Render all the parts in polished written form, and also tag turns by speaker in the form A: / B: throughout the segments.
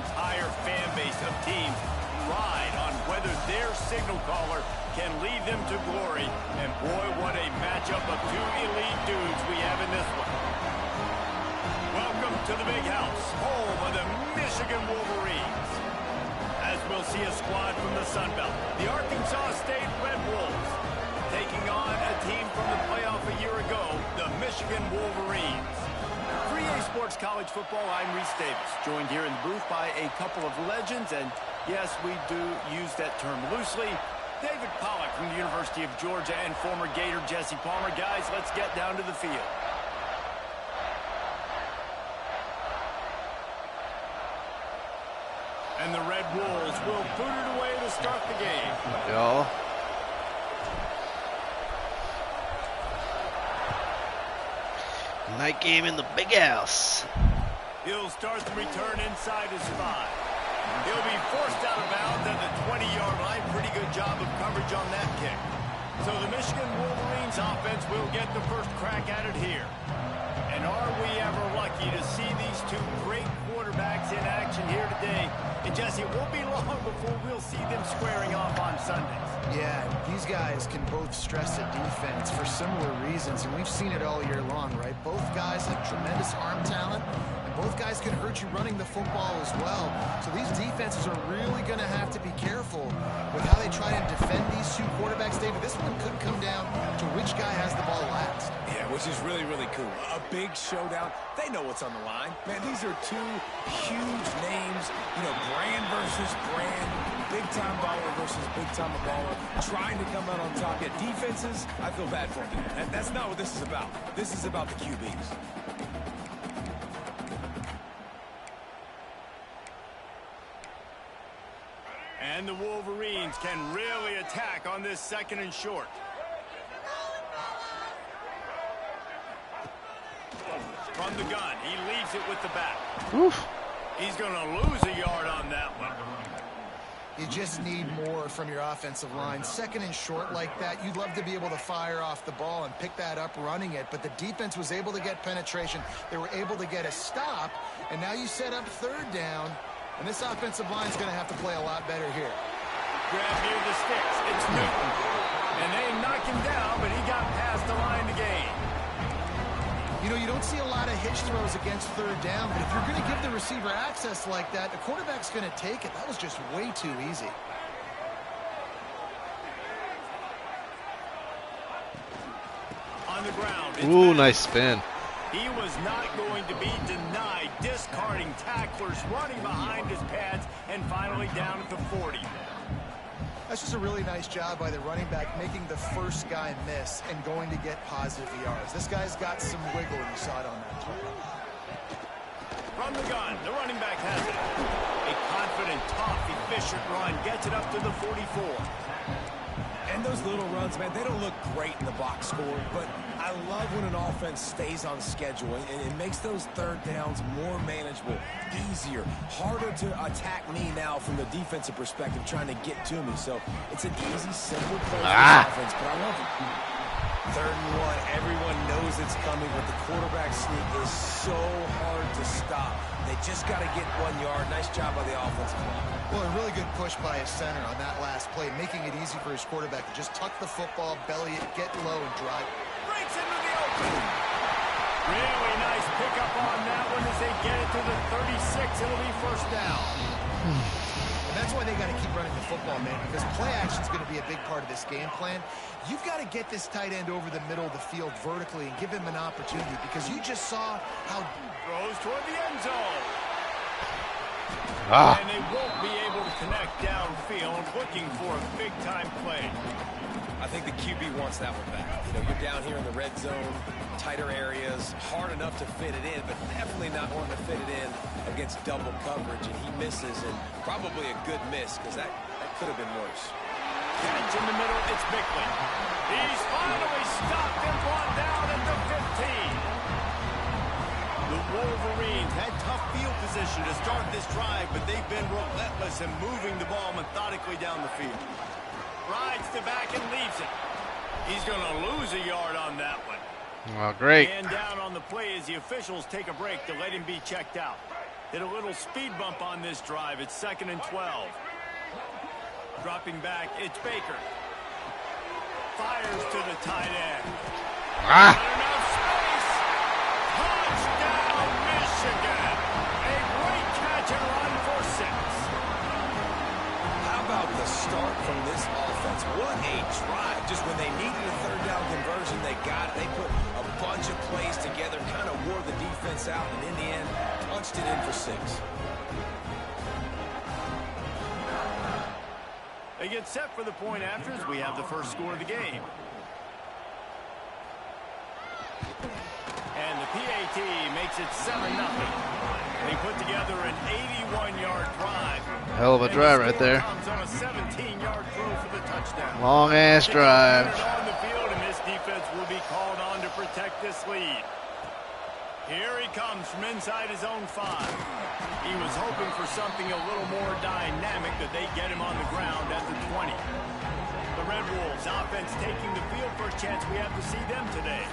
A: entire fan base of teams ride on whether their signal caller can lead them to glory. And boy, what a matchup of two elite dudes we have in this one. Welcome to the big house, home of the Michigan Wolverines. As we'll see a squad from the Sun Belt, the Arkansas State Red Wolves, taking on a team from the playoff a year ago, the Michigan Wolverines. 3A Sports College Football, I'm Reese Davis, joined here in the booth by a couple of legends, and yes, we do use that term loosely. David Pollack from the University of Georgia and former Gator Jesse Palmer. Guys, let's get down to the field. And the Red Wolves will boot it away to start the game.
B: Y'all. Night game in the big house.
A: He'll start the return inside his 5. He'll be forced out of bounds at the 20-yard line. Pretty good job of coverage on that kick. So the Michigan Wolverines offense will get the first crack at it here. And are we ever lucky to see these two great quarterbacks in action here today? And Jesse, it won't be long before we'll see them squaring off on Sundays.
C: Yeah, these guys can both stress a defense for similar reasons, and we've seen it all year long, right? Both guys have tremendous arm talent, and both guys can hurt you running the football as well. So these defenses are really going to have to be careful with how they try and defend these two quarterbacks. David, this one could come down to which guy has the ball last.
D: Yeah, which is really, really cool. A big showdown. They know what's on the line. Man, these are two huge names, you know, brand versus brand, big-time baller versus big-time baller, trying to come out on top. Yet defenses, I feel bad for them. And that's not what this is about. This is about the QBs.
A: And the Wolverines can really attack on this 2nd and short. From the gun, he leaves it with the back.
B: Oof.
A: He's going to lose a yard on that one.
C: You just need more from your offensive line. 2nd and short like that, you'd love to be able to fire off the ball and pick that up running it, but the defense was able to get penetration. They were able to get a stop, and now you set up 3rd down, and this offensive line is going to have to play a lot better here.
A: Grab near the sticks. It's Newton. And they knock him down, but he got past the line to gain.
C: You know, you don't see a lot of hitch throws against 3rd down, but if you're going to give the receiver access like that, the quarterback's going to take it. That was just way too easy.
A: On the ground.
B: Ooh, nice spin.
A: He was not going to be denied, discarding tacklers, running behind his pads, and finally down at the 40.
C: That's just a really nice job by the running back, making the first guy miss and going to get positive yards. This guy's got some wiggle, and you saw it on that play.
A: From the gun, the running back has it. A confident, tough, efficient run gets it up to the 44.
D: And those little runs, man, they don't look great in the box score, but I love when an offense stays on schedule, and it makes those 3rd downs more manageable, easier, harder to attack me now from the defensive perspective, trying to get to me. So it's an easy, simple play for the offense, but I love it. 3rd and 1, everyone knows it's coming, but the quarterback sneak is so hard to stop. They just got to get 1 yard. Nice job by the offensive line.
C: Well, a really good push by his center on that last play, making it easy for his quarterback to just tuck the football, belly it, get low, and drive.
A: Breaks into the open. Really nice pickup on that one as they get it to the 36. It'll be 1st down.
C: And that's why they got to keep running the football, man, because play action is going to be a big part of this game plan. You've got to get this tight end over the middle of the field vertically and give him an opportunity, because you just saw how...
A: Throws toward the end zone.
B: Ah.
A: And they won't be able to connect downfield, looking for a big-time play.
D: I think the QB wants that one back. You know, you're down here in the red zone, tighter areas, hard enough to fit it in, but definitely not wanting to fit it in against double coverage, and he misses, and probably a good miss, because that could have been worse.
A: Catch in the middle, it's Bickley. He's finally stopped and brought down at the 15. The Wolverines had tough field position to start this drive, but they've been relentless in moving the ball methodically down the field. Rides to back and leaves it. He's going to lose a yard on that one.
B: Oh, great.
A: And down on the play as the officials take a break to let him be checked out. Hit a little speed bump on this drive. It's 2nd and 12. Dropping back, it's Baker. Fires to the tight end.
B: Ah!
A: Not enough space. Touchdown, Michigan. A great catch and run for 6.
D: How about the start from this offense? What a drive. Just when they needed a third down conversion, they got it. They put a bunch of plays together, kind of wore the defense out, and in the end, punched it in for 6.
A: They get set for the point after as we have the first score of the game. And the PAT makes it 7-0. They put together an 81-yard drive.
B: Hell of a drive right there.
A: Comes on a 17-yard throw for the touchdown.
B: Long ass drive.
A: On the field, and this defense will be called on to protect this lead. Here he comes from inside his own 5. He was hoping for something a little more dynamic, but they get him on the ground at the 20. The Red Wolves offense taking the field for a chance we have to see them today.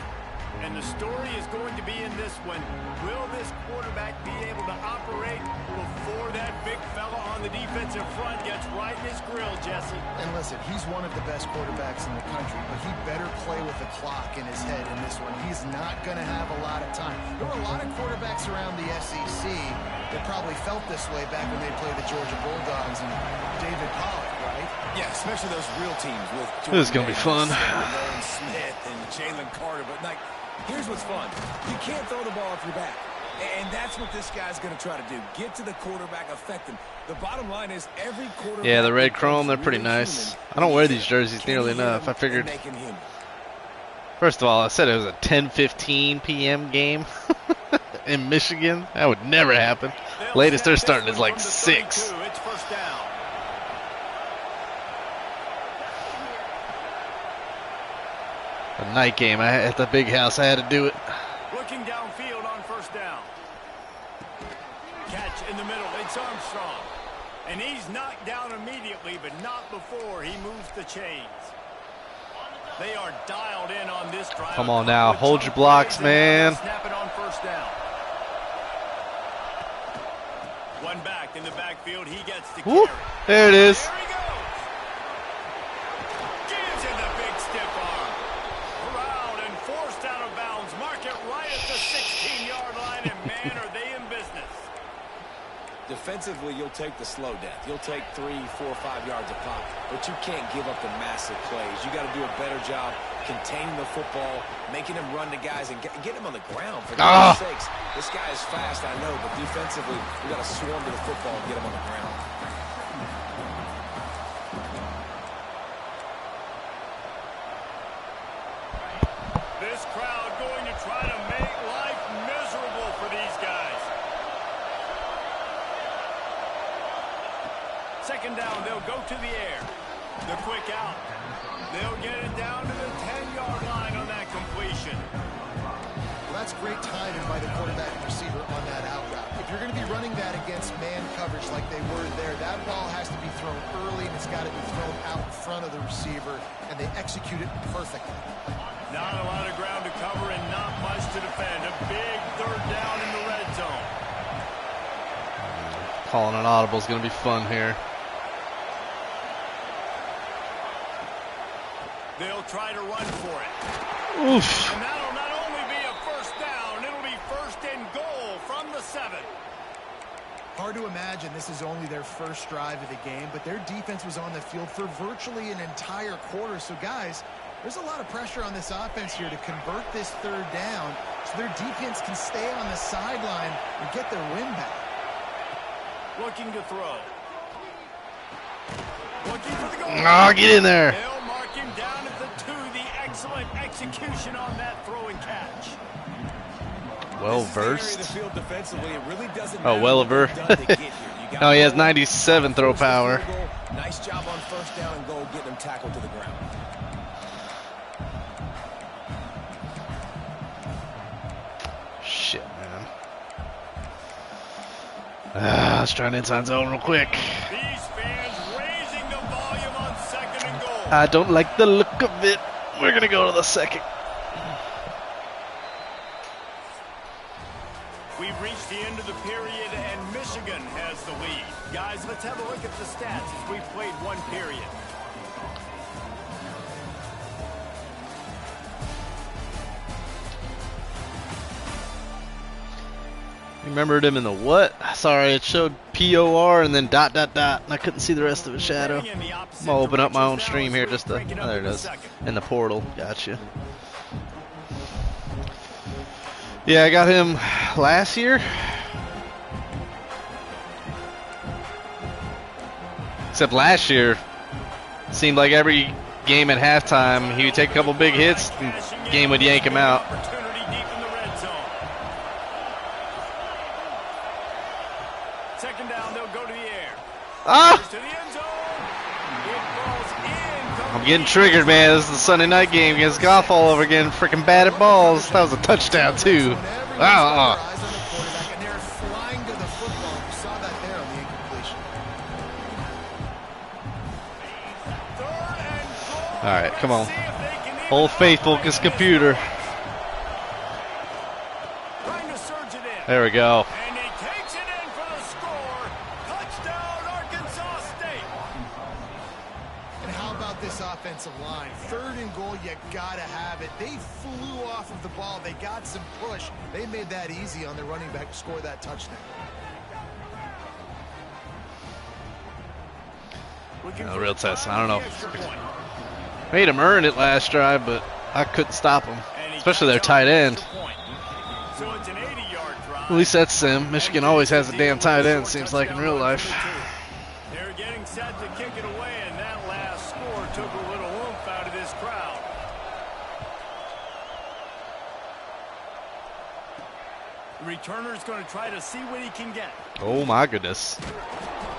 A: And the story is going to be in this one. Will this quarterback be able to operate before that big fella on the defensive front gets right in his grill, Jesse?
C: And listen, he's one of the best quarterbacks in the country, but he better play with the clock in his head in this one. He's not going to have a lot of time. There were a lot of quarterbacks around the SEC that probably felt this way back when they played the Georgia Bulldogs and David Pollock, right?
D: Yeah, especially those real teams with
B: This is going to be fun.
D: Nolan Smith and Jalen Carter. But, like, here's what's fun. You can't throw the ball off your back. And that's what this guy's going to try to do. Get to the quarterback, affect him. The bottom line is every quarterback...
B: Yeah, the red chrome, they're pretty nice. I don't wear these jerseys nearly enough. I figured... First of all, I said it was a 10:15 p.m. game in Michigan. That would never happen. Latest they're starting is like 6.
A: It's first down.
B: A night game. At the big house, I had to do it.
A: Looking downfield on first down. Catch in the middle. It's Armstrong. And he's knocked down immediately, but not before he moves the chains. They are dialed in on this drive.
B: Come on now. Hold your blocks, man.
A: Snap it on first down. One back in the backfield. He gets the carry.
B: There it is.
A: There he goes. Gives him the big stiff arm. Corralled and forced out of bounds. Mark it right at the 16-yard line, and man, are they in business.
D: Defensively, you'll take the slow death. You'll take 3, 4, 5 yards a pop, but you can't give up the massive plays. You got to do a better job containing the football, making him run to guys, and get him on the ground, for God's sakes. This guy is fast, I know, but defensively, we got to swarm to the football and get him on the ground.
A: This crowd going to try to make life miserable for these guys. Second down, they'll go to the air. The quick out. They'll get it down to the 10-yard line on that completion.
C: Well, that's great timing by the quarterback and receiver on that out route. If you're going to be running that against man coverage like they were there, that ball has to be thrown early and it's got to be thrown out in front of the receiver, and they execute it perfectly.
A: Not a lot of ground to cover and not much to defend. A big third down in the red zone.
B: Calling an audible is going to be fun here.
A: They'll try to run for it.
B: Oof.
A: And that'll not only be a first down, it'll be first and goal from the 7.
C: Hard to imagine this is only their first drive of the game, but their defense was on the field for virtually an entire quarter. So, guys, there's a lot of pressure on this offense here to convert this third down so their defense can stay on the sideline and get their win back.
A: Looking to throw. Looking for the goal.
B: Oh, get in there.
A: They'll mark him down at the 2. The excellent execution on that throw and catch.
B: Well versed.
D: Really
B: oh, well versed. No, he has 97 throw power.
D: Nice job on first down and goal, getting him tackled to the ground.
B: Shit, man. Let's try an inside zone real quick.
A: These fans raising the volume on second and goal.
B: I don't like the look of it. We're going to go to the second.
A: We've reached the end of the period, and Michigan has the lead. Guys, let's have a look at the stats as we've played one period.
B: Remembered him in the what? Sorry, it showed POR and then ... and I couldn't see the rest of the shadow. I'm gonna open up my own stream here just to... Oh, there it is. In the portal. Gotcha. Yeah, I got him last year. Except last year, seemed like every game at halftime, he would take a couple big hits and game would yank him out.
A: Second down, they'll go to the air.
B: Ah! I'm getting triggered, man. This is the Sunday night game against Goff all over again. Freaking batted balls. That was a touchdown, too. Ah! Alright, come on. Old Faithful against computer. There we go.
A: And he takes it in for the score. Touchdown, Arkansas State.
C: And how about this offensive line? 3rd and goal, you gotta have it. They flew off of the ball. They got some push. They made that easy on their running back to score that touchdown.
B: No, real test. I don't know. Made him earn it last drive, but I couldn't stop him. Especially their tight end.
A: So it's an 80-yard drive.
B: At least that's Sim. Michigan always has a damn tight end, seems like in real life.
A: They're getting set to kick it away, and that last score took a little oomph out of this crowd. The returner's going to try to see what he can get.
B: Oh my goodness.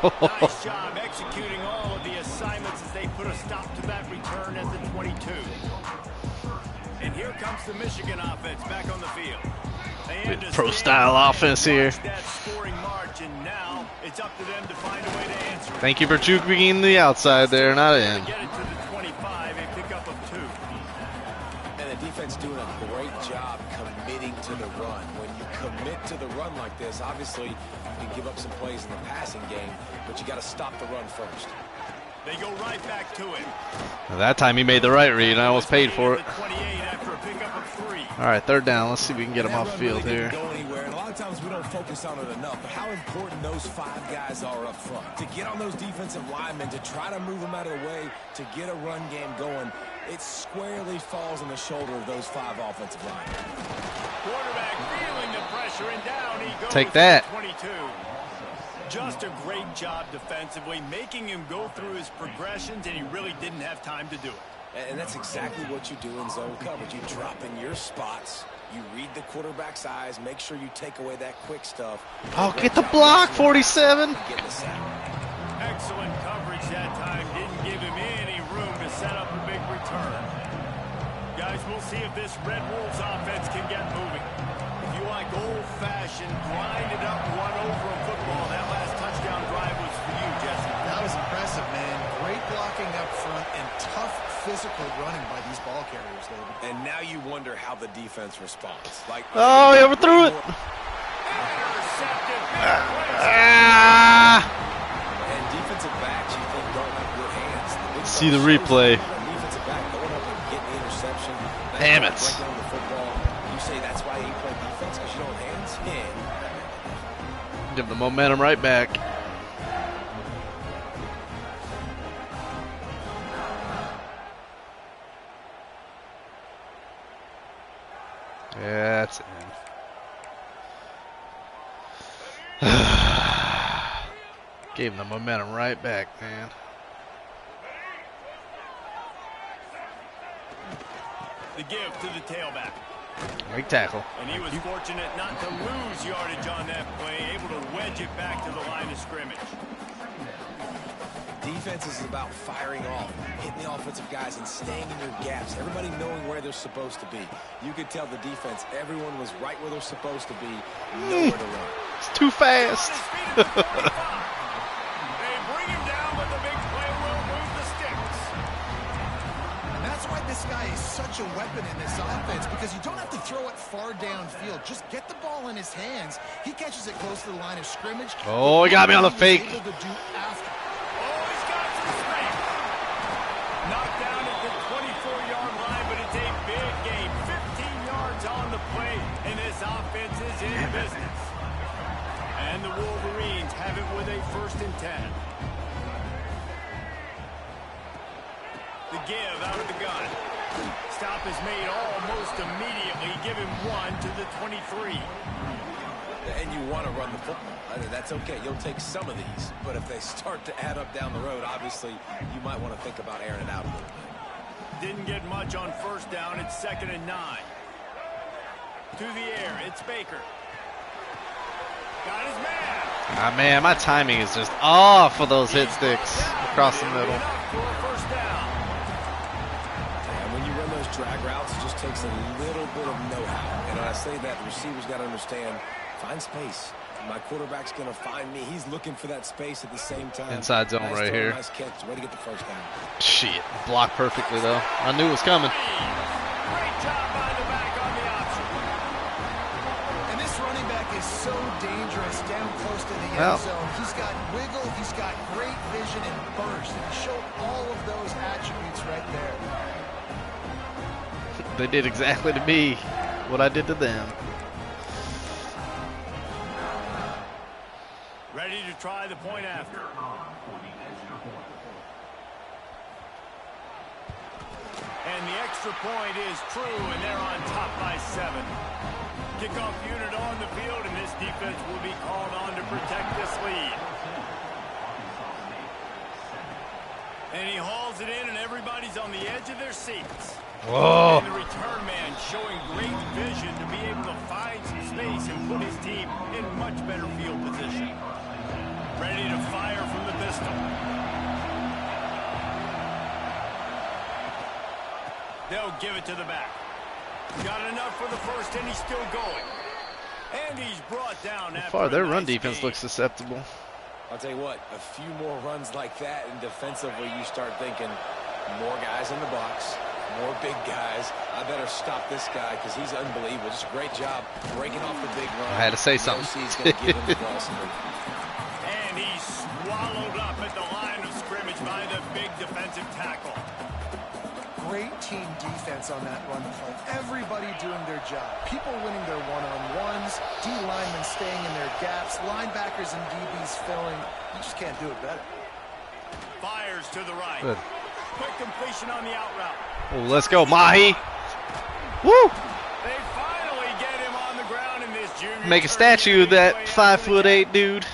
A: Nice job executing all of the assignments as they put a stop to that return at the 22. And here comes the Michigan offense back on the field.
B: Pro-style offense here.
A: That scoring march, and now it's up to them to find a way to answer it.
B: Thank you for juking the outside there, not in.
A: Get it to the 25, a pickup of 2.
D: And the defense doing a great job committing to the run. When you commit to the run like this, obviously you can give up some plays in the passing game, but you got to stop the run first.
A: They go right back to it.
B: Well, that time he made the right read, and I almost paid for it.
A: 28 after a pickup of 3.
B: All right, 3rd down. Let's see if we can get him off the field here.
D: Go anywhere, and a lot of times we don't focus on it enough, but how important those 5 guys are up front. To get on those defensive linemen, to try to move them out of the way, to get a run game going, it squarely falls on the shoulder of those 5 offensive linemen.
A: Quarterback feeling the pressure, and down he goes.
B: Take that.
A: 22. Just a great job defensively, making him go through his progressions, and he really didn't have time to do it.
D: And that's exactly what you do in zone coverage. You drop in your spots, you read the quarterback's eyes, make sure you take away that quick stuff.
B: Oh, get the block, 47.
A: Excellent coverage that time. Didn't give him any room to set up a big return. Guys, we'll see if this Red Wolves offense can get moving. If you like old-fashioned, grinded up, run over a football, that last touchdown drive was for you, Jesse.
C: That was impressive, man. Great blocking up front and tough physical running by these ball carriers, David.
D: And now you wonder how the defense responds. Like,
B: oh, he overthrew it.
A: Intercepted.
D: And defensive backs, you think, don't have good hands.
B: See the replay.
D: Defensive back going up and getting the interception.
B: Damn it.
D: Break down the football. You say that's why you play defense, because you don't have hands? Yeah.
B: Give the momentum right back. Yeah, that's it. Gave him the momentum right back, man.
A: The give to the tailback.
B: Great tackle.
A: And he was fortunate not to lose yardage on that play, able to wedge it back to the line of scrimmage.
D: Defense is about firing off, hitting the offensive guys and staying in your gaps, everybody knowing where they're supposed to be. You could tell the defense, everyone was right where they're supposed to be, nowhere to run.
B: It's too fast.
A: They bring him down, but the big play will move the sticks.
C: And that's why this guy is such a weapon in this offense, because you don't have to throw it far downfield. Just get the ball in his hands. He catches it close to the line of scrimmage.
B: Oh, he got me on the fake.
A: Oh, he's got some strength. Knocked down at the 24-yard line, but it's a big gain. 15 yards on the play, and this offense is in business. And the Wolverines have it with a 1st and 10. The give out of the gun. Stop is made almost immediately. Give him 1 to the 23.
D: And you want to run the football. That's okay. You'll take some of these. But if they start to add up down the road, obviously, you might want to think about airing it out a little bit.
A: Didn't get much on 1st down. It's 2nd and 9. To the air. It's Baker. Got his man.
B: Ah, man, my timing is just off for those hit sticks across the middle.
D: Drag routes, it just takes a little bit of know-how. And when I say that, the receiver's got to understand, find space. My quarterback's going to find me. He's looking for that space at the same time.
B: Inside zone
D: nice
B: right
D: throw,
B: here.
D: Nice catch. Way to get the 1st down.
B: Shit, blocked perfectly though. I knew it was coming.
A: Great job by the back on the option.
C: And this running back is so dangerous down close to the end zone. He's got wiggle, he's got great vision and burst. And he showed all of those attributes right there.
B: They did exactly to me what I did to them.
A: Ready to try the point after. And the extra point is true, and they're on top by 7. Kickoff unit on the field, and this defense will be called on to protect this lead. And he hauls it in, and everybody's on the edge of their seats.
B: Whoa.
A: And the return man showing great vision to be able to find some space and put his team in much better field position. Ready to fire from the pistol. They'll give it to the back. Got enough for the 1st, and he's still going. And he's brought down after
B: So far, their run
A: nice
B: defense
A: game.
B: looks susceptible.
D: I'll tell you what, a few more runs like that, and defensively you start thinking more guys in the box, more big guys. I better stop this guy because he's unbelievable. Just a great job breaking off the big run.
B: I had to say something.
D: He's going to give him the ball some
A: And he's swallowed up at the line of scrimmage by the big defensive tackle.
C: Great team defense on that run play. Everybody doing their job. People winning their one-on-ones, D linemen staying in their gaps, linebackers and DBs filling. You just can't do it better.
A: Fires to the right.
B: Good.
A: Quick completion on the out route.
B: Oh, let's go, Mahi. Woo!
A: They finally get him on the ground in this junior.
B: Make a statue of that 5'8" dude.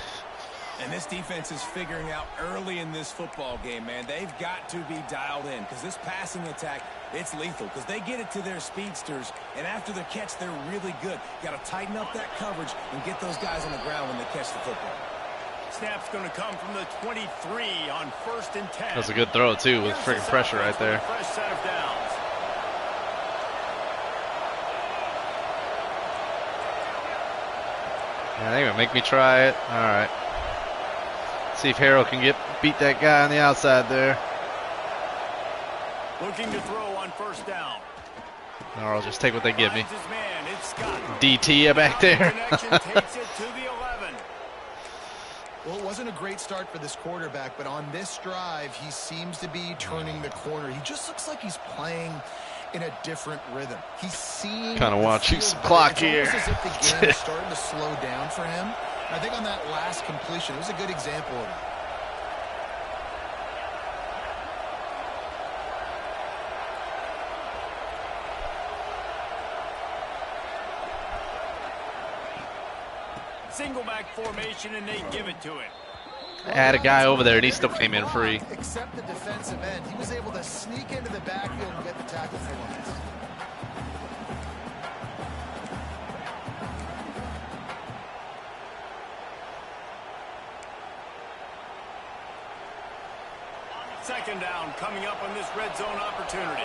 D: And this defense is figuring out early in this football game, man. They've got to be dialed in because this passing attack, it's lethal because they get it to their speedsters, and after the catch, they're really good. Got to tighten up that coverage and get those guys on the ground when they catch the football.
A: Snap's going to come from the 23 on 1st and 10.
B: That's a good throw, too, with freaking pressure right there.
A: Fresh set of downs.
B: Yeah, they're going to make me try it. All right. See if Harrell can beat that guy on the outside there.
A: Looking to throw on 1st down.
B: Or I'll just take what they give me.
A: Finds his man. It's Scott.
B: DT back there.
A: Connection takes it to the 11.
C: Well, it wasn't a great start for this quarterback, but on this drive, he seems to be turning the corner. He just looks like he's playing in a different rhythm. He's seeing...
B: Kind of watching some clock here.
C: It's almost as if the game is starting to slow down for him. I think on that last completion, it was a good example of that.
A: Single back formation, and they give it to him.
B: I had a guy over there, and he still came in free.
C: Except the defensive end. He was able to sneak into the backfield and get the tackle for once.
A: Second down coming up on this red zone opportunity.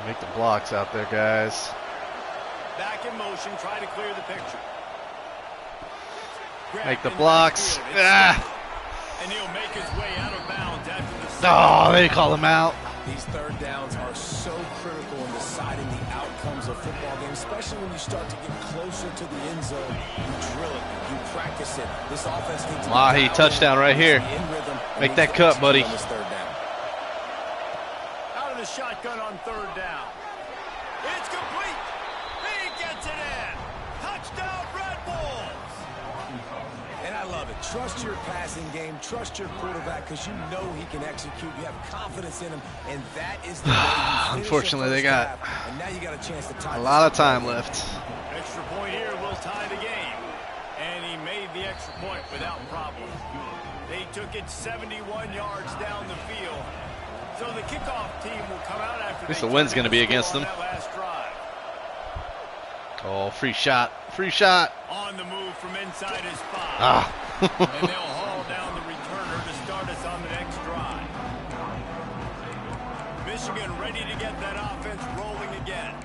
B: Make the blocks out there, guys.
A: Back in motion, try to clear the picture.
B: Make the blocks. Ah.
A: And he'll make his way out of bounds after the...
B: Oh, they call him out.
D: These third downs are so critical in deciding the outcomes of football games, especially when you start to get closer to the end zone. You drill it, you practice it. This offense needs to
B: Wahi, touchdown right here. Make that cut, buddy.
A: Out of the shotgun on third down. It's complete. He gets it in. Touchdown, Red Bulls.
D: And I love it. Trust your passing game. Trust your quarterback because you know he can execute. You have confidence in him, and that is the way you finish.
B: Unfortunately, they got
D: and now you got a chance to tie
B: a lot of time left.
A: Extra point here will tie the game. And he made the extra point without problem. They took it 71 yards down the field. So the kickoff team will come out after.
B: At least the wind's going to be against them. Oh, free shot. Free shot.
A: On the move from inside his 5.
B: Ah.
A: And they'll haul down the returner to start us on the next drive. Michigan ready to get that offense rolling again.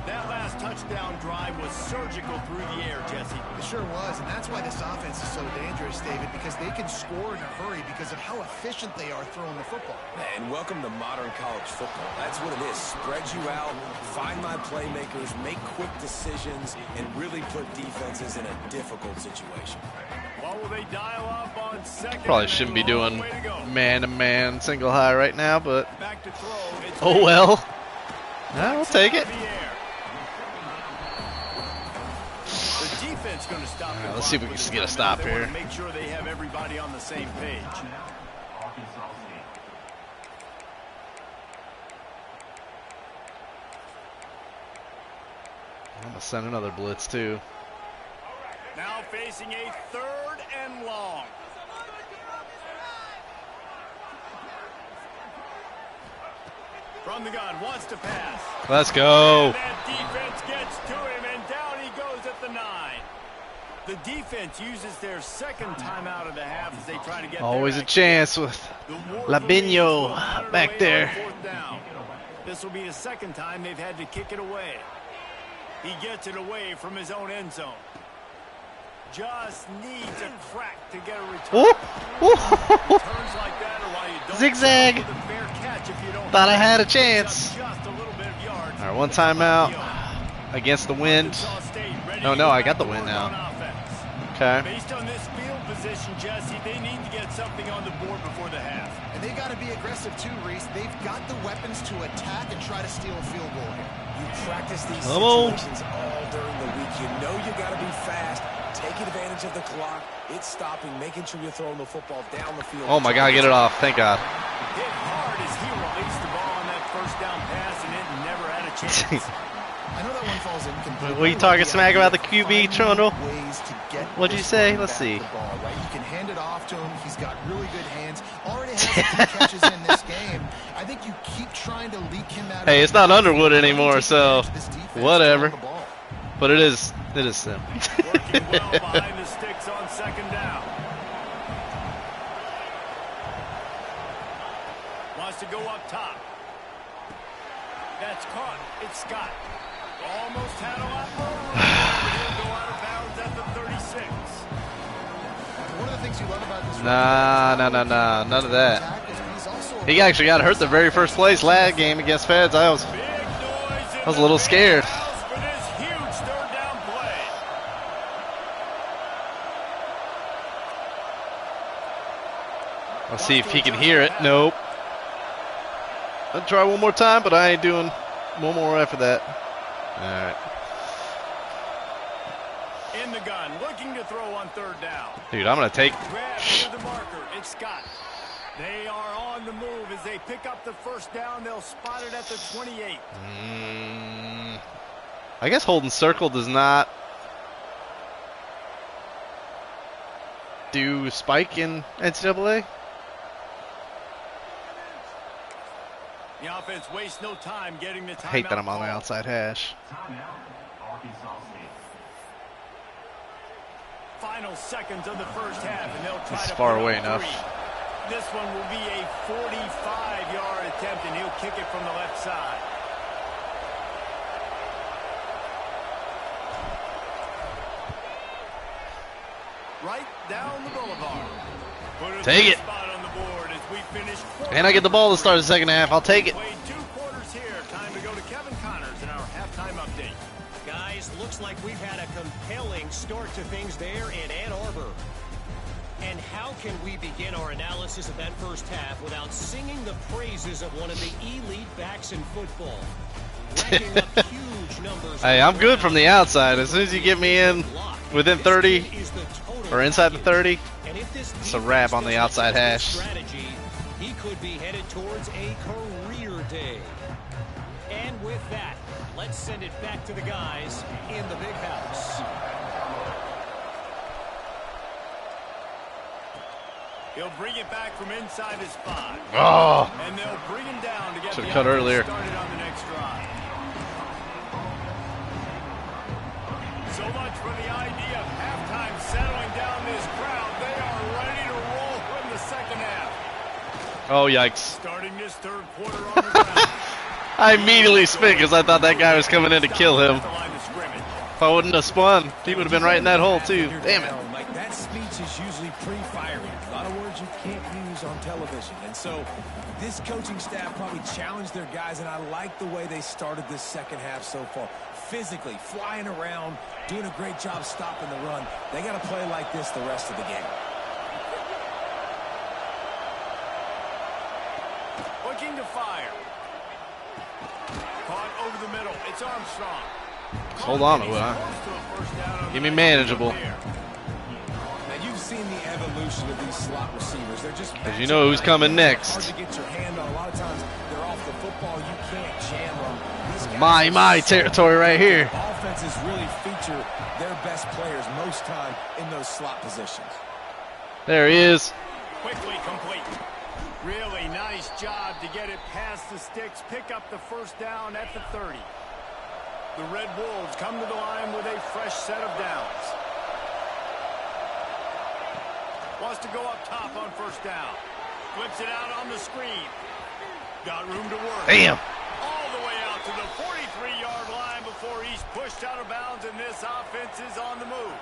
A: That last touchdown drive was surgical through the air, Jesse.
C: It sure was, and that's why this offense is so dangerous, David, because they can score in a hurry because of how efficient they are throwing the football.
D: And welcome to modern college football. That's what it is. Spread you out, find my playmakers, make quick decisions, and really put defenses in a difficult situation.
A: What will they dial up on second?
B: Probably shouldn't be doing man-to-man single high right now, but
A: Back to throw. It's
B: oh well. Nah, we'll take it.
A: The defense going to stop.
B: Right, let's see if we can just get a stop here.
A: Make sure they have everybody on the same page.
B: I'm gonna send another blitz too.
A: Now facing a 3rd and long. From the gun, wants to pass.
B: Let's go.
A: And that defense gets to him, and down he goes at the 9. The defense uses their second timeout of the half as they try to get
B: Always a chance with Labinho back there.
A: This will be the second time they've had to kick it away. He gets it away from his own end zone. Just needs a crack to get a return. Returns like that are why you don't
B: Zigzag.
A: with a fair catch if you don't
B: Thought I had a chance.
A: just a little bit of yards.
B: All right, one timeout against the wind. No, I got the wind now. Okay.
A: Based on this field position, Jesse, they need to get something on the board before the half.
C: And they got to be aggressive too, Reese. They've got the weapons to attack and try to steal a field goal here.
D: You practice these situations all during the week. You know you got to be fast, taking advantage of the clock. It's stopping, making sure you're throwing the football down the field.
B: Oh my God, get it off. Thank God.
A: Hit hard as he released the ball on that first down pass, and it never had a chance.
C: I know that one falls incomplete.
B: Were you talking smack about the QB, Trundle? What'd you say? Let's see.
C: Ball, right? You can hand it off to him. He's got really good hands. Already has a few catches in this game. I think you keep trying to leak him out.
B: Hey, it's not Underwood anymore, so whatever. But it is Sim.
A: Working well behind the sticks on second down. Wants to go up top. That's caught. It's Scott. Almost had a lot more room, but he'll go out of bounds at the 36.
C: One of the things you love about this
B: Nah, none of that. He actually got hurt the very first place last game against Feds. I was a little scared.
A: For this huge third down play.
B: Let's see if he can hear it. Nope. I'll try one more time, but I ain't doing one more after that. All right.
A: In the gun, looking to throw on third down.
B: Dude, I'm going to take...
A: Grab to the marker. It's Scott. They are on the move as they pick up the first down. They'll spot it at the 28.
B: I guess holding circle does not do spike in NCAA.
A: The offense wastes no time getting the timeout.
B: I hate that I'm on the
A: call.
B: outside hash.
A: Final seconds of the first half, and they'll try
B: It's
A: to
B: far
A: put
B: away
A: on
B: enough.
A: 3. This one will be a 45-yard attempt, and he'll kick it from the left side. Right down the boulevard.
B: Take it. And I get the ball to start the second half. I'll take it.
A: Played 2 quarters here. Time to go to Kevin Connors in our halftime update.
E: Guys, looks like we've had a compelling start to things there in Ann Arbor. And how can we begin our analysis of that first half without singing the praises of one of the elite backs in football? Racking up huge numbers.
B: Hey, I'm good from the outside. As soon as you get me in within 30 or inside the 30, it's a wrap on the outside hash.
E: He could be headed towards a career day. And with that, let's send it back to the guys in the big house.
A: He'll bring it back from inside his 5.
B: Oh,
A: And they'll bring him down to get
B: should've
A: the
B: cut
A: offense
B: earlier.
A: started on the next drive. So much for the idea of halftime settling down this crowd. They are ready to roll in the second half.
B: oh, yikes.
A: Starting this third quarter on the ground.
B: I immediately spit because I thought that guy was coming in to kill him.
A: The line of scrimmage.
B: If I wouldn't have spun, he would have been right in that hole too. Damn it.
D: Like, that speech is usually pre-firing. A lot of words you can't use on television. And so this coaching staff probably challenged their guys, and I like the way they started this second half so far. Physically, flying around, doing a great job stopping the run. They got to play like this the rest of the game.
A: Looking to fire. Caught over the middle. It's Armstrong.
B: Hold on to it, huh? Give me manageable.
D: Now you've seen the evolution of these slot receivers. They're just
B: Because you know who's coming next.
D: hard to get your hand on. A lot of times they're off the football. You can't jam them. These guys
B: My
D: are
B: territory right here.
D: Offenses really feature their best players most time in those slot positions.
B: There he is.
A: Quickly complete. Really nice job to get it past the sticks. Pick up the first down at the 30. The Red Wolves come to the line with a fresh set of downs. Wants to go up top on first down. Flips it out on the screen. Got room to work.
B: Damn.
A: All the way out to the 43-yard line before he's pushed out of bounds, and this offense is on the move.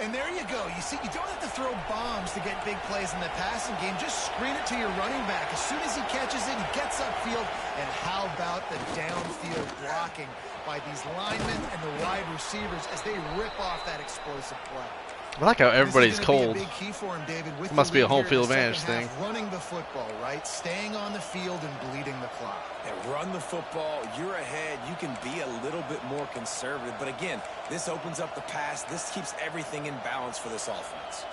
C: And there you go. You see, you don't have to throw bombs to get big plays in the passing game. Just screen it to your running back. As soon as he catches it, he gets upfield. And how about the downfield blocking by these linemen and the wide receivers as they rip off that explosive play.
B: I like how everybody's cold.
C: Big key for him, David, with
B: It must be a home field
C: the
B: advantage
C: second
B: thing.
C: half, running the football, right? Staying on the field and bleeding the clock.
D: And run the football, you're ahead, you can be a little bit more conservative. But again, this opens up the pass. This keeps everything in balance for this offense.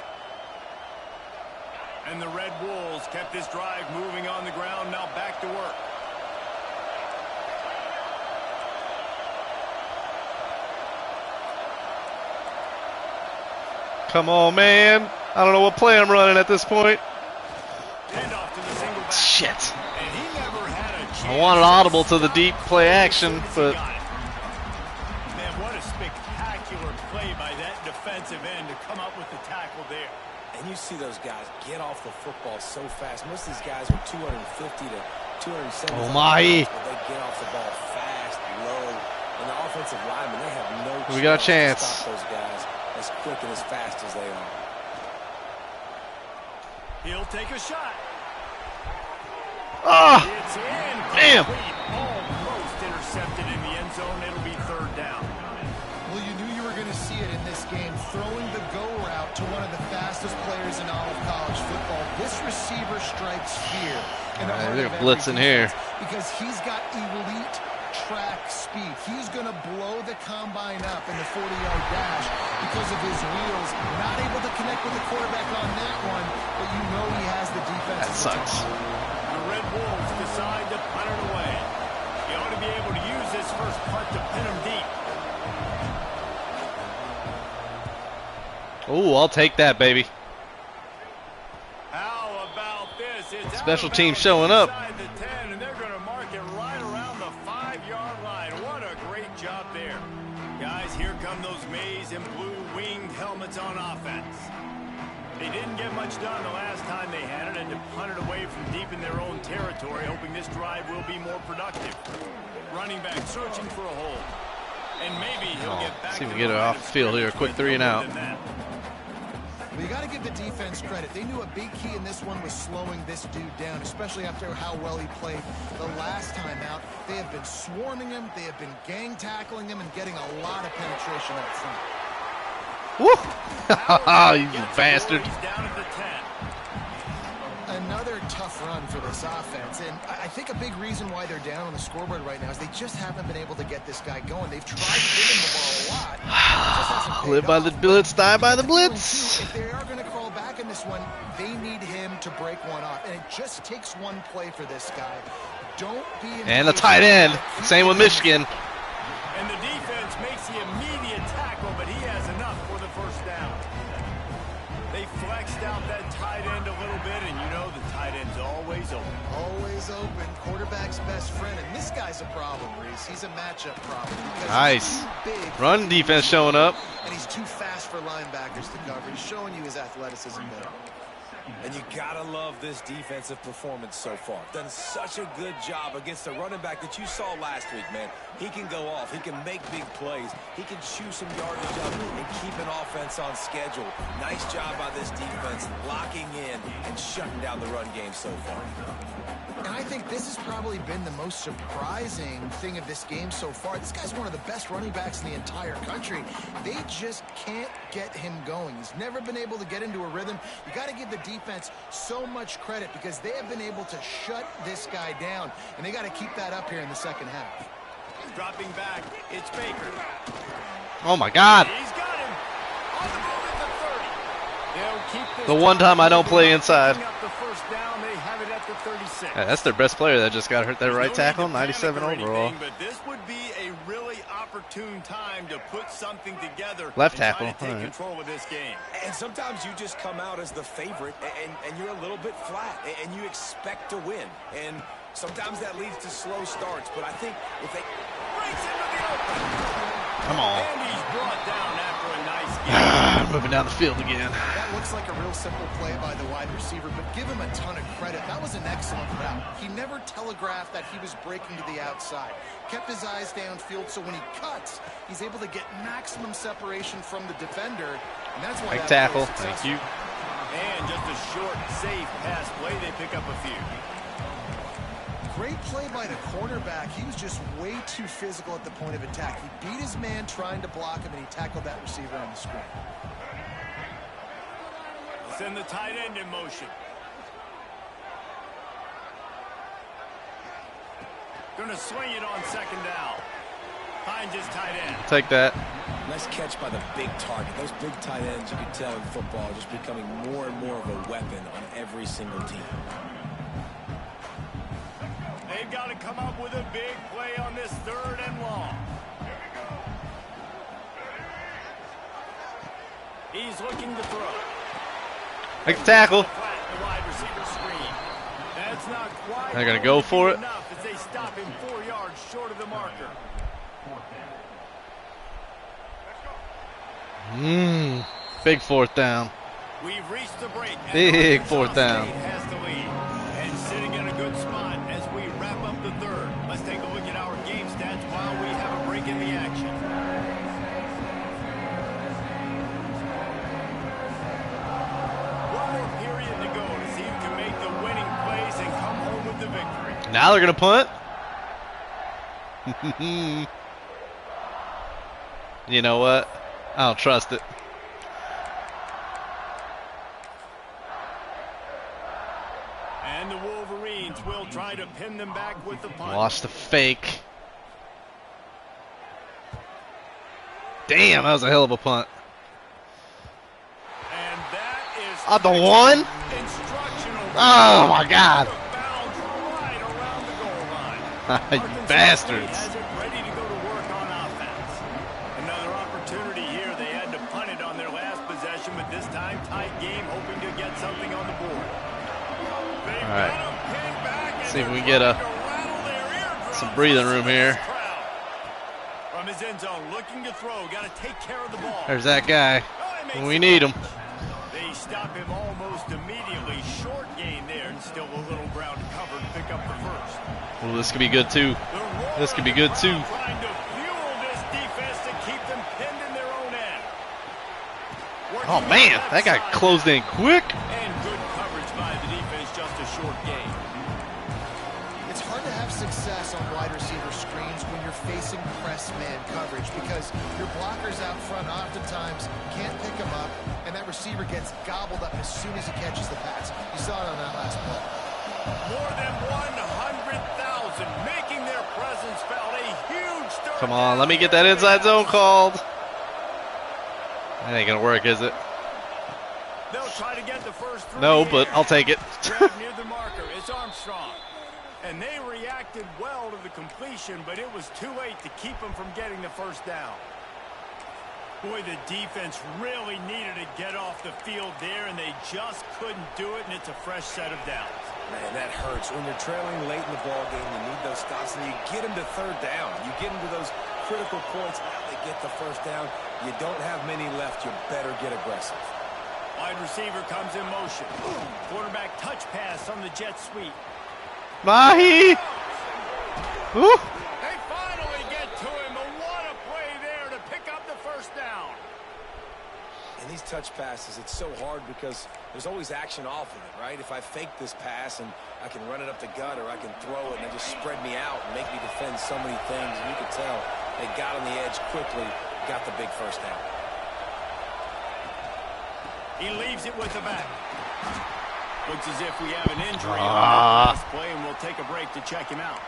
A: And the Red Wolves kept this drive moving on the ground. Now back to work.
B: Come on, man. I don't know what play I'm running at this point.
A: Handoff to the single back.
B: Shit.
A: And he never had a chance.
B: I wanted audible to the deep play action, but
A: Man, what a spectacular play by that defensive end to come up with the tackle there.
D: And you see those guys get off the football so fast. Most of these guys are 250 to 270.
B: Oh, my.
D: But they get off the ball fast, low. And the offensive linemen, they have no
B: We got a chance.
D: to stop those guys as quick and as fast as they are.
A: He'll take a shot.
B: ah,
A: It's in.
B: Damn.
A: Complete. Almost intercepted in the end zone. It'll be third down.
C: Well, you knew you were going to see it in this game, throwing the go route to one of the fastest players in all of college football. This receiver strikes fear in the heart
B: they're
C: of
B: blitzing
C: every
B: here.
C: defense because he's got elite track speed. He's going to blow the combine up in the 40-yard dash because of his wheels. Not able to connect with the quarterback on that one, but you know he has the defense.
B: That sucks.
A: The Red Wolves decide to punt it away. He ought to be able to use this first punt to pin him deep.
B: Oh, I'll take that, baby.
A: How about this? It's
B: Special
A: out of
B: team
A: bounds
B: showing up.
A: inside the 10, and they're going to mark it right around the 5-yard line. What a great job there. Guys, here come those maize and blue winged helmets on offense. They didn't get much done the last time they had it, and to punt it away from deep in their own territory, hoping this drive will be more productive. Running back searching for a hole. And maybe he'll get back
B: see if
A: to
B: we get
A: the
B: it
A: line
B: off
A: of
B: the field here.
A: scrimmage
B: Quick 3 and
A: with
B: out.
A: more than that.
C: Well, you got to give the defense credit. They knew a big key in this one was slowing this dude down, especially after how well he played the last time out. They have been swarming him. They have been gang tackling him and getting a lot of penetration up front.
B: Woo! You bastard.
A: He's down at the 10.
C: Another tough run for this offense, and I think a big reason why they're down on the scoreboard right now is they just haven't been able to get this guy going. They've tried to give him the ball a lot. It just hasn't paid
B: Live by the
C: off.
B: blitz, die by the
C: But the feeling,
B: blitz.
C: too, if they are going to crawl back in this one, they need him to break one off, and it just takes one play for this guy. Don't be
B: And the tight end. Same with Michigan.
A: And the defense makes the immediate tackle, but he has enough for the first down. They flexed out that tight end a little bit, and you know the tight end's always open.
C: Always open, quarterback's best friend, and this guy's a problem, Reese. He's a matchup problem. because
B: Nice.
C: he's too big
B: Run defense showing up.
C: and he's too fast for linebackers to cover. He's showing you his athleticism there.
D: And you gotta love this defensive performance so far. Done such a good job against the running back that you saw last week, man. He can go off. He can make big plays. He can chew some yardage up and keep an offense on schedule. Nice job by this defense locking in and shutting down the run game so far.
C: And I think this has probably been the most surprising thing of this game so far. This guy's one of the best running backs in the entire country. They just can't get him going. He's never been able to get into a rhythm. You got to give the defense so much credit because they have been able to shut this guy down, and they got to keep that up here in the second half.
A: Dropping back, it's Baker.
B: Oh my God.
A: He's got him. On the move at the 30. They'll keep this
B: The one time I don't play inside.
A: Picking up the first down, they have it at the 36.
B: Yeah, that's their best player that just got hurt. That right tackle, 97 overall.
A: But this would be a really opportune time to put something together.
B: Left
A: and try
B: tackle,
A: to take
B: all right.
A: control of this game.
D: And sometimes you just come out as the favorite and you're a little bit flat and you expect to win. And sometimes that leads to slow starts. But I think if they breaks into the open.
B: Come on.
A: And he's brought down after a nice game.
B: Moving down the field again.
C: That looks like a real simple play by the wide receiver, but give him a ton of credit. That was an excellent route. He never telegraphed that he was breaking to the outside. Kept his eyes downfield, so when he cuts, he's able to get maximum separation from the defender, and that's why
B: Big
C: that
B: tackle.
C: play was
B: Thank
C: successful.
B: you.
A: And just a short, safe pass play. They pick up a few.
C: Great play by the cornerback. He was just way too physical at the point of attack. He beat his man trying to block him, and he tackled that receiver on the screen.
A: Send the tight end in motion. Gonna swing it on second down. Finds his tight end.
B: Take that.
D: Nice catch by the big target. Those big tight ends, you can tell in football, are just becoming more and more of a weapon on every single team.
A: They've got to come up with a big play on this third and long. He's looking to throw.
B: Make the tackle.
A: Flat the wide receiver screen. That's not quite
B: They're gonna go for it.
A: enough as they stop him 4 yards short of the marker.
B: Big fourth down.
A: We've reached the break. and
B: Big
A: Arkansas
B: fourth down.
A: State has the lead. And sitting in a good spot as we wrap up the third. Let's take a look at our game stats while we have a break in the action. One more period to go to see who can make the winning plays and come home with the victory.
B: Now they're gonna punt. You know what? I don't trust it.
A: And the Wolverines will try to pin them back with the punt.
B: Lost the fake. Damn, that was a hell of a punt.
A: And that is
B: The one?
A: instructional.
B: Oh my God.
A: Bounds right around the goal line.
B: You
A: Arkansas
B: bastards.
A: State has it ready to go to work on offense. Another opportunity here. They had to punt it on their last possession, but this time tight game, hoping to get something on the board. They've
B: All right.
A: got 'em pinned back, and
B: See if we
A: they're
B: can get
A: trying to rattle their eardrums
B: some breathing
A: on
B: room
A: this
B: here.
A: crowd. From his end zone, looking to throw. Got to take care of the ball.
B: There's that guy.
A: Oh, he makes
B: When we
A: it.
B: need him.
A: They stop him almost immediately. Short gain there, and still a little ground to cover to pick up the first.
B: Well, this could be good too. This could be good too.
A: Trying to fuel this defense to keep them pinned in their own end.
B: Oh man, that guy closed in quick.
A: And good coverage by the defense, just a short gain.
C: It's hard to have success on wide receiver screens when you're facing press man coverage because your blockers out front oftentimes can't pick them up, and that receiver gets gobbled up as soon as he catches the pass. You saw it on that last play.
A: More than 100,000 making their presence felt. A huge third
B: Come on,
A: down.
B: let me get that inside zone called. That ain't gonna work, is it?
A: They'll try to get the first through
B: No,
A: the
B: but
A: air.
B: I'll take it.
A: Grab near the marker. It's Armstrong. And they reacted well to the completion, but it was too late to keep them from getting the first down. Boy, the defense really needed to get off the field there, and they just couldn't do it, and it's a fresh set of downs.
D: Man, that hurts. When you're trailing late in the ball game, you need those stops, and you get them to third down. You get them to those critical points. Now they get the first down. You don't have many left. You better get aggressive.
A: Wide receiver comes in motion. Quarterback touch pass on the jet sweep.
B: Mahi! Ooh.
A: They finally get to him, but what a play there to pick up the first down.
D: And these touch passes, it's so hard because there's always action off of it, right? If I fake this pass and I can run it up the gut or I can throw it and they just spread me out and make me defend so many things, and you can tell they got on the edge quickly, got the big first down.
A: He leaves it with the back. Looks as if we have an injury on this play, and we'll take a break to check him out.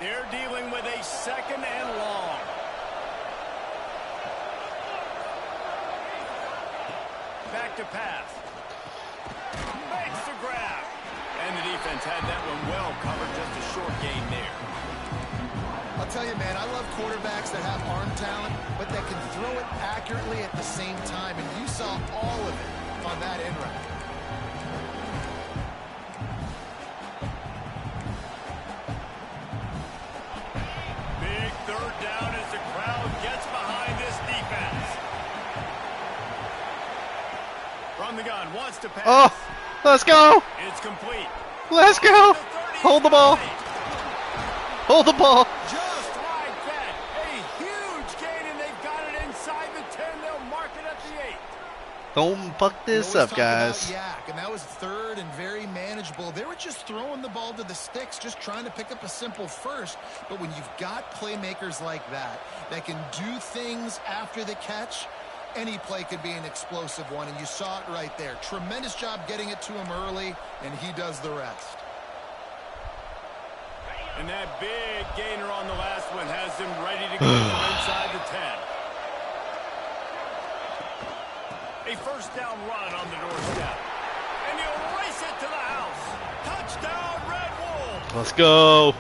A: They're dealing with a second and long. Back to pass. Makes the grab. And the defense had that one well covered. Just a short gain there.
C: I'll tell you, man, I love quarterbacks that have arm talent, but that can throw it accurately at the same time. And you saw all of it on that end route.
A: Big third down as the crowd gets behind this defense. From the gun, wants to pass.
B: Oh, let's go.
A: It's complete.
B: Let's go. Hold the ball. Hold the ball.
A: Just like that. A huge gain, and they've got it inside the 10. They'll mark it at the 8.
B: Don't fuck this up, guys.
C: Yak, and that was third and very manageable. They were just throwing the ball to the sticks, just trying to pick up a simple first. But when you've got playmakers like that can do things after the catch, any play could be an explosive one, and you saw it right there. Tremendous job getting it to him early, and he does the rest.
A: And that big gainer on the last one has them ready to go from inside the 10. A first down run on the doorstep. And he'll race it to the house. Touchdown, Red Wolves.
B: Let's go.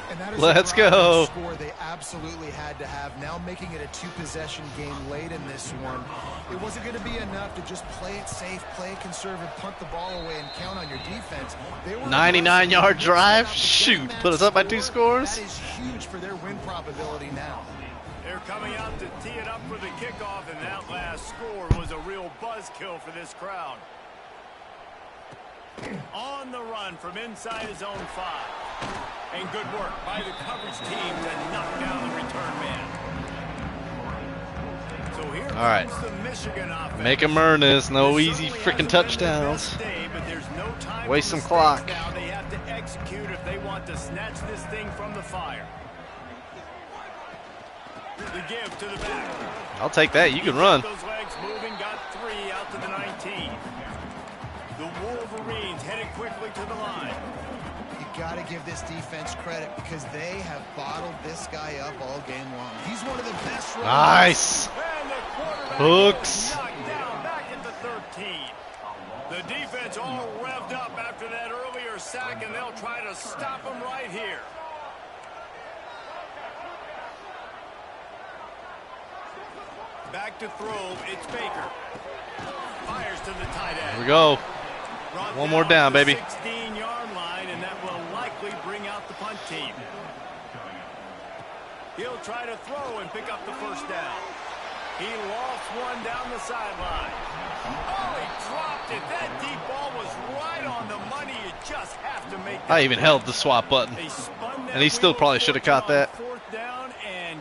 C: And that is
B: Let's
C: a
B: go.
C: score they absolutely had to have. Now making it a two-possession game late in this one. It wasn't going to be enough to just play it safe, play it conservative, punt the ball away, and count on your defense. They were
B: 99-yard drive. Shoot, put us up by 2 scores.
C: That is huge for their win probability now.
A: They're coming out to tee it up for the kickoff, and that last score was a real buzzkill for this crowd. On the run from inside his own 5. And good work by the coverage team to knock down the return man. So here comes the Michigan offense.
B: Make them earn this. No easy freaking touchdowns. Waste some clock.
A: Now they have to execute if they want to snatch this thing from the fire. The give to the back.
B: I'll take that. You can run.
A: Those legs moving, got 3 out to the 19. The Wolverines headed quickly to the line.
C: You got to give this defense credit because they have bottled this guy up all game long. He's one of the best runners.
B: Nice.
A: And the quarterback
B: Hooks.
A: knocked down back at the 13. The defense all revved up after that earlier sack, and they'll try to stop him right here. Back to throw, it's Baker. Fires to the tight end.
B: Here we go.
A: Brought
B: One more down,
A: to the
B: baby.
A: 16-yard line, and that will likely bring out the punt team. He'll try to throw and pick up the first down. He lost one down the sideline. Oh, he dropped it. That deep ball was right on the money. You just have to make that.
B: I even held the swap button. And he still probably should have caught that.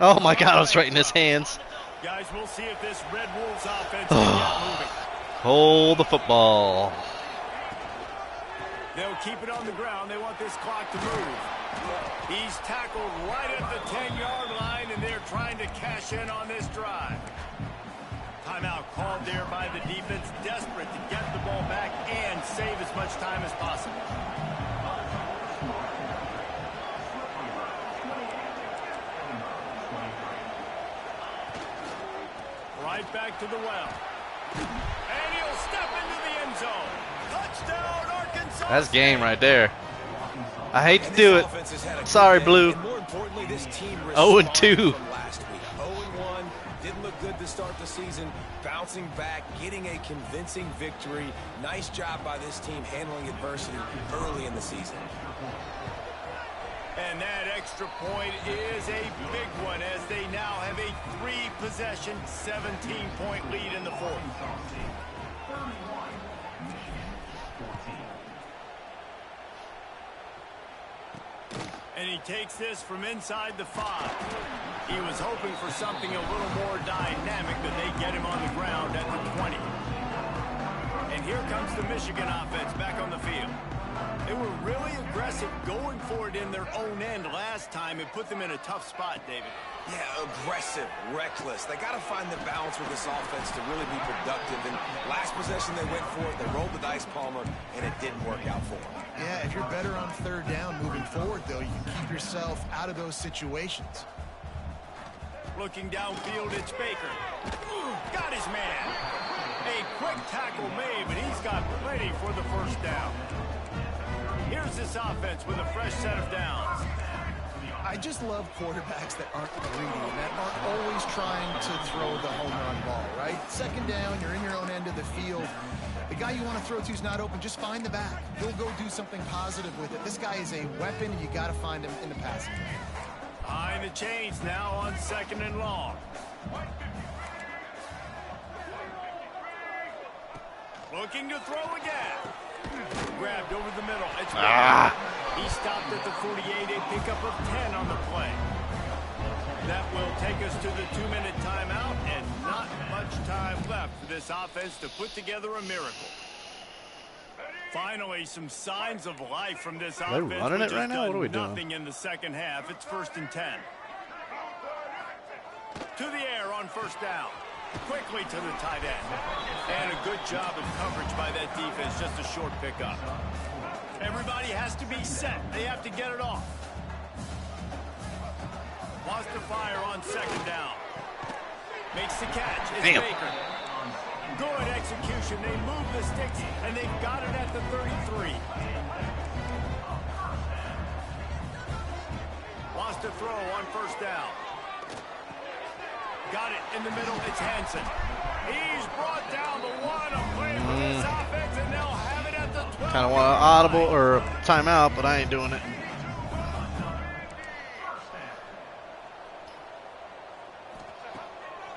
B: Oh my God, I was right in his hands.
A: Guys, we'll see if this Red Wolves offense can get moving.
B: Hold the football.
A: They'll keep it on the ground. They want this clock to move. He's tackled right at the 10-yard line, and they're trying to cash in on this drive. Timeout called there by the defense, desperate to get the ball back and save as much time as possible. Right back to the well. And he'll step into the end zone. Touchdown, Arkansas.
B: That's game right there. I hate to do it. Sorry, Blue. 0-2.
D: Didn't look good to start the season. Bouncing back, getting a convincing victory. Nice job by this team handling adversity early in the season.
A: And that extra point is a big one as they now have a 3-possession, 17-point lead in the fourth. And he takes this from inside the 5. He was hoping for something a little more dynamic, but they get him on the ground at the 20. And here comes the Michigan offense back on the field. They were really aggressive going for it in their own end last time. It put them in a tough spot, David.
D: Yeah, aggressive, reckless. They got to find the balance with this offense to really be productive. And last possession they went for it. They rolled the dice, Palmer, and it didn't work out for them.
C: Yeah, if you're better on third down moving forward, though, you can keep yourself out of those situations.
A: Looking downfield, it's Baker. Got his man. A quick tackle made, but he's got plenty for the first down. Here's this offense with a fresh set of downs.
C: I just love quarterbacks that aren't greedy and that aren't always trying to throw the home run ball, right? Second down, you're in your own end of the field. The guy you want to throw to is not open. Just find the back. He'll go do something positive with it. This guy is a weapon, and you got to find him in the passing game.
A: Behind the chains now on 2nd and long. Looking to throw again. Grabbed over the middle. It's He stopped at the 48, a pickup of 10 on the play. That will take us to the 2-minute timeout, and not much time left for this offense to put together a miracle. Finally, some signs of life from this offense.
B: Are they running it right now? What are we doing?
A: Nothing in the second half. It's 1st and 10. To the air on 1st down. Quickly to the tight end. And a good job of coverage by that defense. Just a short pickup. Everybody has to be set. They have to get it off. Lost to fire on 2nd down. Makes the catch. It's Baker. Good execution. They move the sticks, and they've got it at the 33. Lost a throw on 1st down. Got it in the middle. It's Hansen. He's brought down the 1. A play for this offense, and they'll have it at the 12.
B: Kind of want an audible or a timeout, but I ain't doing it.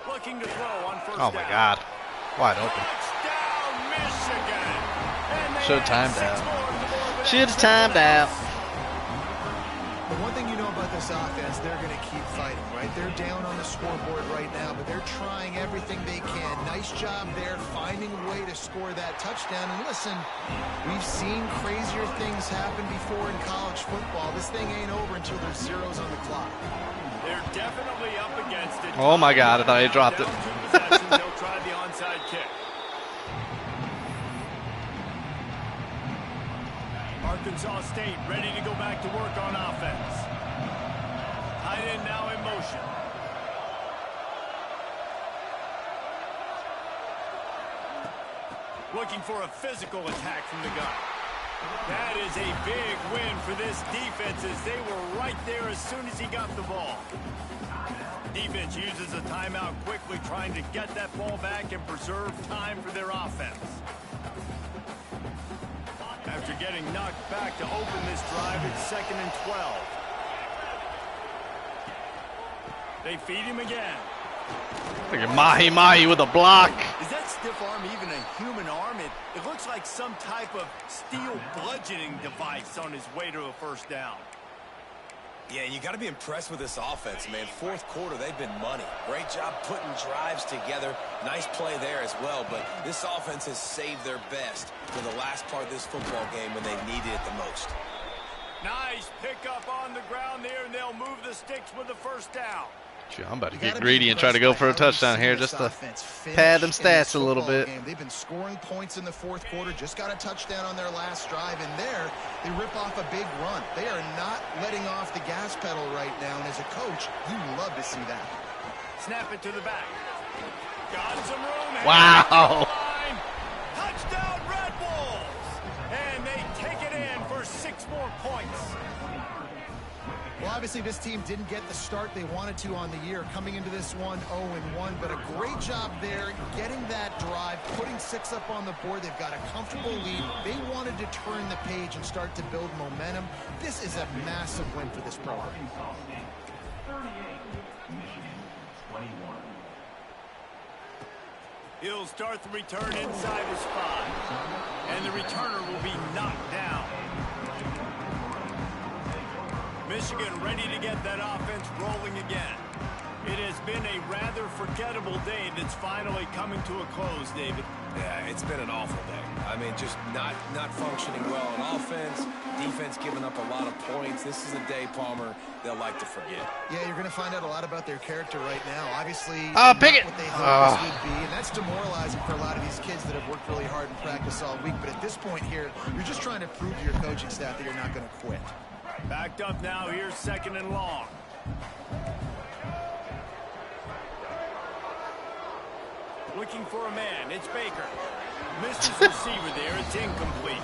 A: Looking to throw on 1st down.
B: Oh my God. Wide open. Should have timed out. Should have timed out.
C: But one thing you know about this offense, they're going to keep fighting, right? They're down on the scoreboard right now, but they're trying everything they can. Nice job there, finding a way to score that touchdown. And listen, we've seen crazier things happen before in college football. This thing ain't over until there's zeros on the clock.
A: They're definitely up against it.
B: Oh my God, I thought he dropped it.
A: They'll try the onside kick. Arkansas State ready to go back to work on offense. Tight end now in motion. Looking for a physical attack from the gun. That is a big win for this defense as they were right there as soon as he got the ball. Defense uses a timeout quickly, trying to get that ball back and preserve time for their offense. After getting knocked back to open this drive, it's 2nd and 12. They feed him again.
B: Look at Mahi with a block.
A: Is that stiff arm even a human arm? It looks like some type of steel bludgeoning device on his way to a first down.
D: Yeah, you got to be impressed with this offense, man. Fourth quarter, they've been money. Great job putting drives together. Nice play there as well, but this offense has saved their best for the last part of this football game when they needed it the most.
A: Nice pickup on the ground there, and they'll move the sticks with the first down.
B: Shoot, I'm about to get greedy and try to go for a touchdown here just to pad them stats a little bit.
C: They've been scoring points in the fourth quarter, just got a touchdown on their last drive, and there they rip off a big run. They are not letting off the gas pedal right now, and as a coach, you love to see that.
A: Snap it to the back. Got some room.
B: Wow.
A: Touchdown, Red Wolves! And they take it in for 6 more points.
C: Well, obviously this team didn't get the start they wanted to on the year, coming into this one 0-1, but a great job there getting that drive, putting 6 up on the board. They've got a comfortable lead. They wanted to turn the page and start to build momentum. This is a massive win for this program.
A: He'll start the return inside his 5, and the returner will be knocked down. Michigan ready to get that offense rolling again. It has been a rather forgettable day that's finally coming to a close, David.
D: Yeah, it's been an awful day. I mean, just not functioning well on offense, defense giving up a lot of points. This is a day, Palmer, they'll like to forget.
C: Yeah, you're going to find out a lot about their character right now. Obviously,
B: pick it.
C: what they hoped this would be, and that's demoralizing for a lot of these kids that have worked really hard in practice all week. But at this point here, you're just trying to prove to your coaching staff that you're not going to quit.
A: Backed up now, here's 2nd and long. Looking for a man, it's Baker. Misses receiver there, it's incomplete.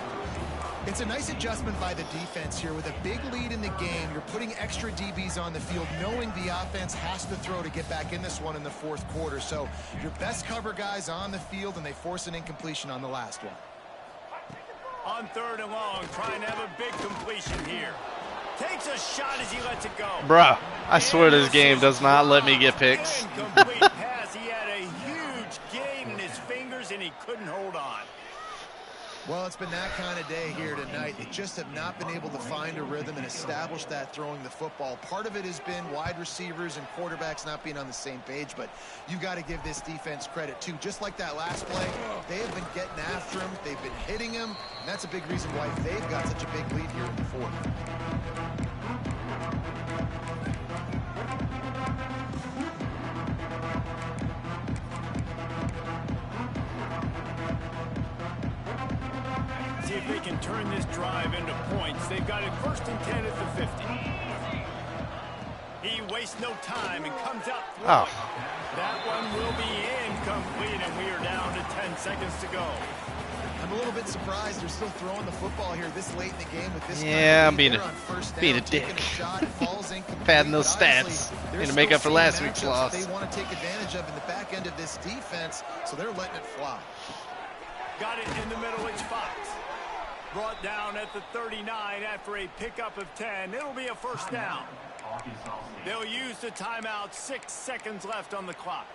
C: It's a nice adjustment by the defense here. With a big lead in the game, you're putting extra DBs on the field, knowing the offense has to throw to get back in this one in the fourth quarter. So your best cover guys on the field, and they force an incompletion on the last one.
A: On 3rd and long, trying to have a big completion here. Takes a shot as he lets it go.
B: Bruh, I swear this game does not let me get picks.
A: Incomplete pass. He had a huge gain in his fingers, and he couldn't hold on.
C: Well, it's been that kind of day here tonight. They just have not been able to find a rhythm and establish that throwing the football. Part of it has been wide receivers and quarterbacks not being on the same page, but you got to give this defense credit too. Just like that last play, they have been getting after him. They've been hitting him, and that's a big reason why they've got such a big lead here in the fourth.
A: See if they can turn this drive into points. They've got it 1st and 10 at the 50. He wastes no time and comes out throwing. That one will be incomplete, and we are down to 10 seconds to go.
C: I'm a little bit surprised they're still throwing the football here this late in the game with this.
B: Yeah, I'm being a dick. Padding those stats. Need to make up for last week's loss.
C: They want to take advantage of in the back end of this defense, so they're letting it fly.
A: Got it in the middle, it's Fox. Brought down at the 39 after a pickup of 10. It'll be a first down. They'll use the timeout. 6 seconds left on the clock.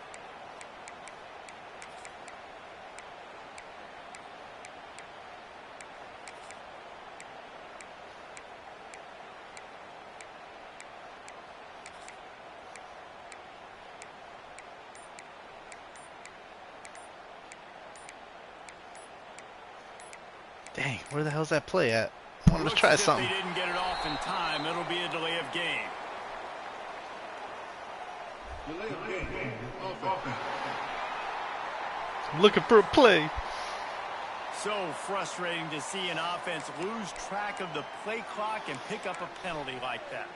B: Dang, where the hell's that play at? I wanted to try something.
A: If they didn't get it off in time, it'll be a delay of game.
B: I'm looking for a play.
A: So frustrating to see an offense lose track of the play clock and pick up a penalty like that.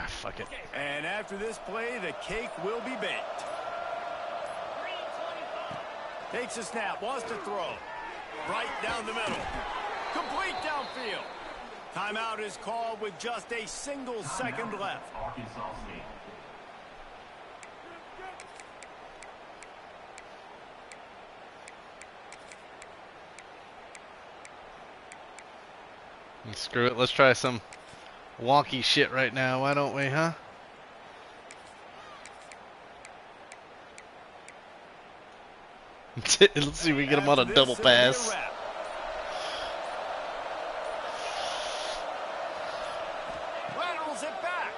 B: Fuck it.
A: And after this play, the cake will be baked. Takes a snap, wants to throw. Right down the middle. Complete downfield. Timeout is called with just a single second left.
B: Screw it. Let's try some wonky shit right now. Why don't we, huh? Let's see if we can get him on a double pass.
A: Rattles it back.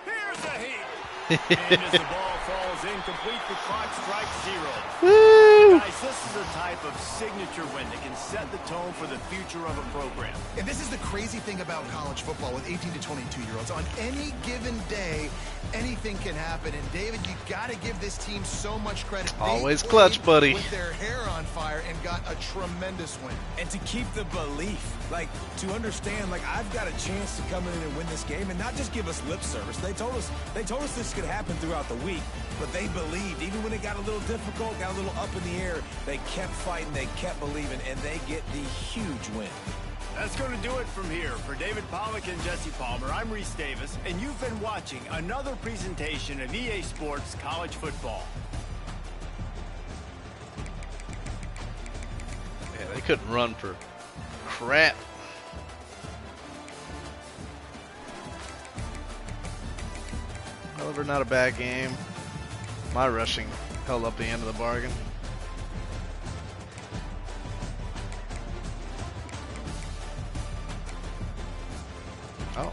A: Here's a heat. And as the ball falls incomplete, the clock strikes 0.
B: Woo!
A: Guys, this is a type of signature win that can set the tone for the future of a program.
C: And this is the crazy thing about college football with 18 to 22-year-olds. On any given day, anything can happen. And David, you got to give this team so much credit.
B: Always
C: They
B: clutch,
C: played
B: buddy.
C: With their hair on fire and got a tremendous win.
D: And to keep the belief, like, to understand, like, I've got a chance to come in and win this game and not just give us lip service. They told us this could happen throughout the week, but they believed. Even when it got a little difficult, got a little up in the air, they kept fighting, they kept believing, and they get the huge win.
A: That's going to do it from here. For David Pollack and Jesse Palmer, I'm Reese Davis, and you've been watching another presentation of EA Sports College Football.
B: Yeah, they couldn't run for crap. However, not a bad game. My rushing held up the end of the bargain. Oh.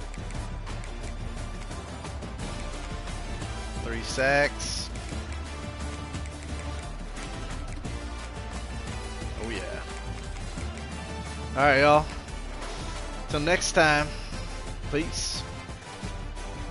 B: 3 sacks. Oh yeah. Alright, y'all. Till next time. Peace.